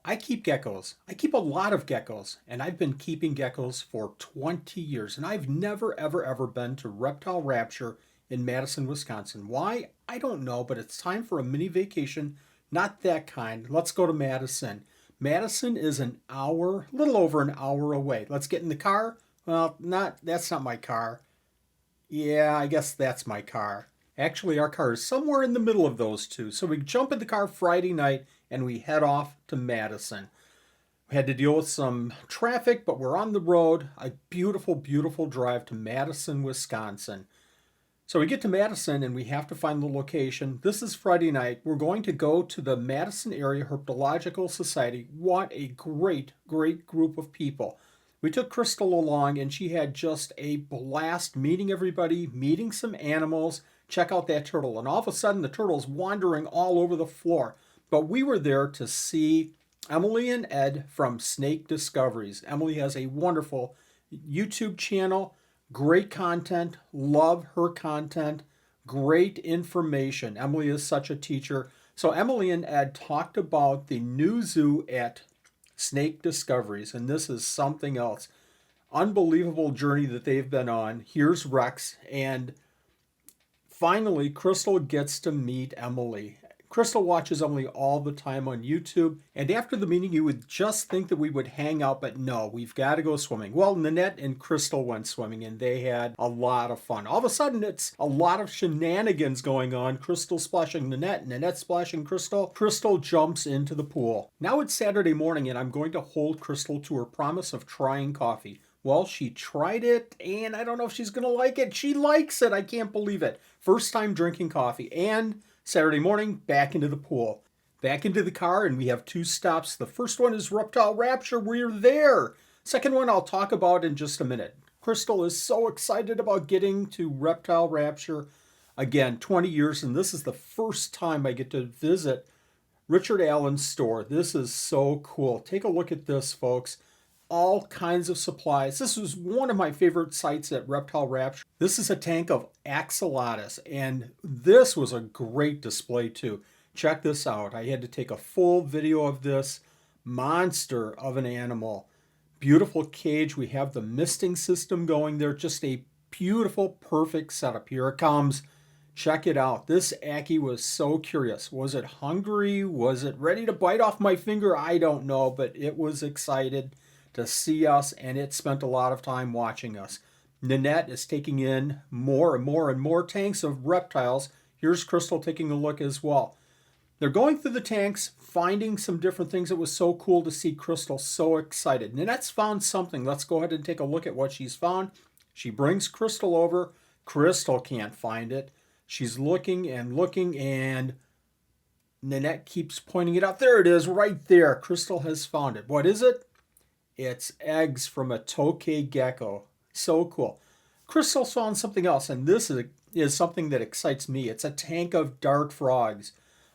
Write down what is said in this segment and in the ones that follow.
I keep geckos. I keep a lot of geckos, and I've been keeping geckos for 20 years, and I've never, ever, ever been to Reptile Rapture in Madison, Wisconsin. Why? I don't know, but it's time for a mini vacation. Not that kind. Let's go to Madison. Madison is an hour, a little over an hour away. Let's get in the car. Well, that's not my car. Yeah, I guess that's my car. Actually, our car is somewhere in the middle of those two. So we jump in the car Friday night and we head off to Madison. We had to deal with some traffic, but we're on the road. A beautiful, beautiful drive to Madison, Wisconsin. So we get to Madison and we have to find the location. This is Friday night. We're going to go to the Madison Area Herpetological Society. What a great, great group of people. We took Crystal along and she had just a blast meeting everybody, meeting some animals. Check out that turtle. And all of a sudden the turtle's wandering all over the floor. But we were there to see Emily and Ed from Snake Discoveries. Emily has a wonderful YouTube channel. Great content. Love her content. Great information. Emily is such a teacher. So Emily and Ed talked about the new zoo at Snake Discoveries, and this is something else. Unbelievable journey that they've been on. Here's Rex, and finally Crystal gets to meet Emily. Crystal watches Emily all the time on YouTube, and after the meeting you would just think that we would hang out, but no, we've got to go swimming. Well, Nanette and Crystal went swimming, and they had a lot of fun. All of a sudden, it's a lot of shenanigans going on. Crystal splashing Nanette, Nanette splashing Crystal. Crystal jumps into the pool. Now it's Saturday morning, and I'm going to hold Crystal to her promise of trying coffee. Well, she tried it, and I don't know if she's going to like it. She likes it. I can't believe it. First time drinking coffee, and Saturday morning, back into the pool. Back into the car, and we have two stops. The first one is Reptile Rapture. We're there. Second one I'll talk about in just a minute. Crystal is so excited about getting to Reptile Rapture. Again, 20 years, and this is the first time I get to visit Richard Allen's store. This is so cool. Take a look at this, folks. All kinds of supplies. This was one of my favorite sites at Reptile Rapture. This is a tank of axolotus, and this was a great display too. Check this out. I had to take a full video of this monster of an animal. Beautiful cage. We have the misting system going there. Just a beautiful, perfect setup. Here it comes. Check it out. This Ackie was so curious. Was it hungry? Was it ready to bite off my finger? I don't know, but it was excited to see us, and it spent a lot of time watching us. Nanette is taking in more and more and more tanks of reptiles. Here's Crystal taking a look as well. They're going through the tanks, finding some different things. It was so cool to see Crystal so excited. Nanette's found something. Let's go ahead and take a look at what she's found. She brings Crystal over. Crystal can't find it. She's looking and looking, and Nanette keeps pointing it out. There it is, right there. Crystal has found it. What is it? It's eggs from a tokay gecko. So cool. Crystal found something else, and this is something that excites me. It's a tank of dart frogs.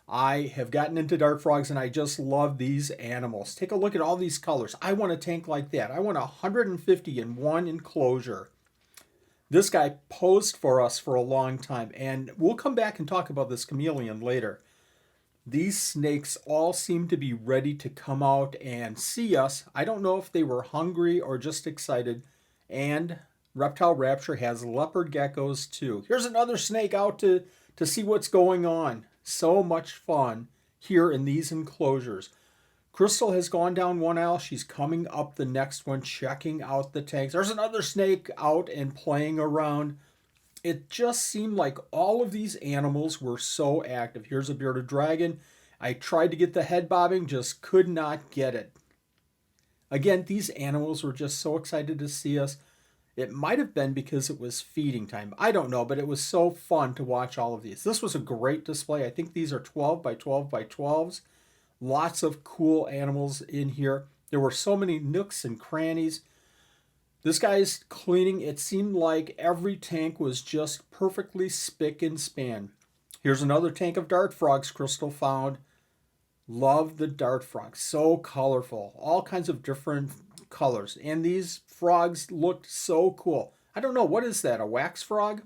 I have gotten into dart frogs, and I just love these animals. Take a look at all these colors. I want a tank like that. I want 150 in one enclosure. This guy posed for us for a long time, and we'll come back and talk about this chameleon later. These snakes all seem to be ready to come out and see us. I don't know if they were hungry or just excited. And Reptile Rapture has leopard geckos too. Here's another snake out to see what's going on. So much fun here in these enclosures. Crystal has gone down one aisle. She's coming up the next one, checking out the tanks. There's another snake out and playing around. It just seemed like all of these animals were so active. Here's a bearded dragon. I tried to get the head bobbing, just could not get it. Again, these animals were just so excited to see us. It might have been because it was feeding time. I don't know, but it was so fun to watch all of these. This was a great display. I think these are 12 by 12 by 12s. Lots of cool animals in here. There were so many nooks and crannies. This guy's cleaning. It seemed like every tank was just perfectly spick and span. Here's another tank of dart frogs Crystal found. Love the dart frogs. So colorful. All kinds of different colors. And these frogs looked so cool. I don't know. What is that? A wax frog?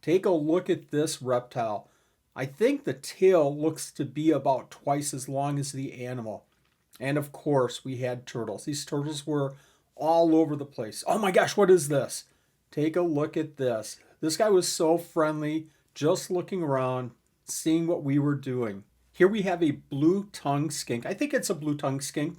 Take a look at this reptile. I think the tail looks to be about twice as long as the animal. And of course, we had turtles. These turtles were all over the place. Oh my gosh, what is this? Take a look at this. This guy was so friendly, just looking around, seeing what we were doing. Here we have a blue-tongued skink. I think it's a blue-tongued skink.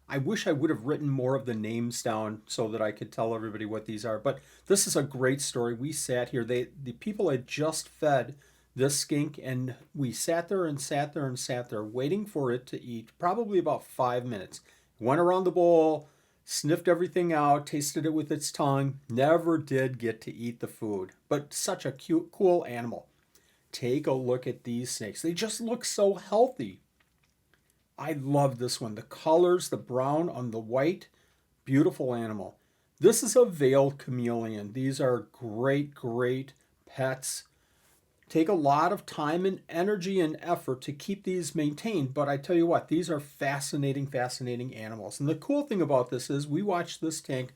I wish I would have written more of the names down so that I could tell everybody what these are. But this is a great story. We sat here. The people had just fed this skink, and we sat there and sat there and sat there waiting for it to eat, probably about 5 minutes. Went around the bowl, sniffed everything out, tasted it with its tongue, never did get to eat the food. But such a cute, cool animal. Take a look at these snakes. They just look so healthy. I love this one. The colors, the brown on the white, beautiful animal. This is a veiled chameleon. These are great, great pets. Take a lot of time and energy and effort to keep these maintained, but I tell you what, these are fascinating, fascinating animals. And the cool thing about this is we watched this tank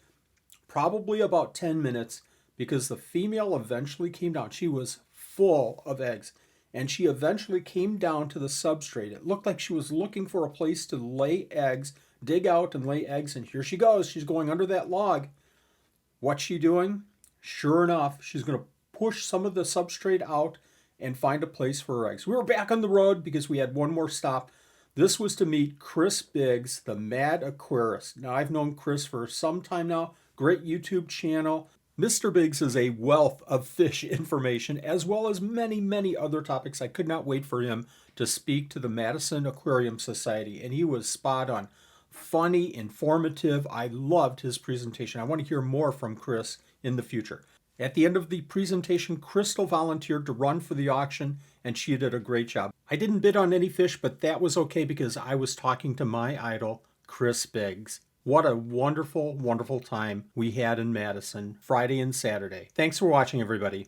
probably about 10 minutes because the female eventually came down. She was full of eggs, and she eventually came down to the substrate. It looked like she was looking for a place to lay eggs, dig out and lay eggs, and here she goes. She's going under that log. What's she doing? Sure enough, she's going to push some of the substrate out and find a place for her eggs. We were back on the road because we had one more stop. This was to meet Chris Biggs, the Mad Aquarist. Now, I've known Chris for some time now. Great YouTube channel. Mr. Biggs is a wealth of fish information, as well as many, many other topics. I could not wait for him to speak to the Madison Aquarium Society, and he was spot on. Funny, informative. I loved his presentation. I want to hear more from Chris in the future. At the end of the presentation, Crystal volunteered to run for the auction, and she did a great job. I didn't bid on any fish, but that was okay because I was talking to my idol, Chris Biggs. What a wonderful, wonderful time we had in Madison, Friday and Saturday. Thanks for watching, everybody.